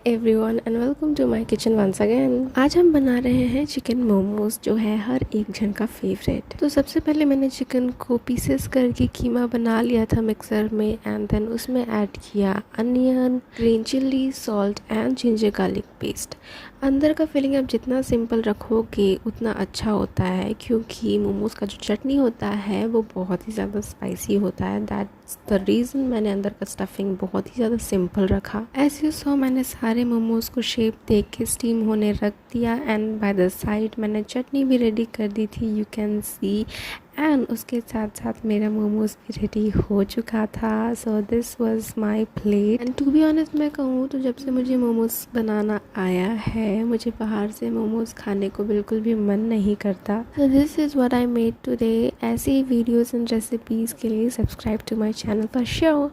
Everyone and welcome to my kitchen once again. आज हम बना रहे हैं चिकन मोमोज, जो है हर एक जन का फेवरेट। तो सबसे पहले मैंने चिकन को पीसेस करके कीमा बना लिया था मिक्सर में, एंड देन उसमें ऐड किया onion, green chilli, salt and ginger garlic paste. अंदर का फिलिंग आप जितना सिंपल रखोगे उतना अच्छा होता है, क्योंकि मोमोज का जो चटनी होता है वो बहुत ही ज़्यादा स्पाइसी होता है। दैट्स द रीज़न मैंने अंदर का स्टफिंग बहुत ही ज़्यादा सिंपल रखा। एज यू सो मैंने सारे मोमोज को शेप दे के स्टीम होने रख दिया, एंड बाय द साइड मैंने चटनी भी रेडी कर दी थी, यू कैन सी। एंड उसके साथ साथ मेरा मोमोज भी रेडी हो चुका था। So this was my plate. And to be honest मैं कहूँ तो जब से मुझे मोमोज बनाना आया है, मुझे बाहर से मोमोज खाने को बिल्कुल भी मन नहीं करता। So this is what I made today. ऐसी वीडियोस एंड रेसिपीज़ के लिए subscribe to my channel for sure.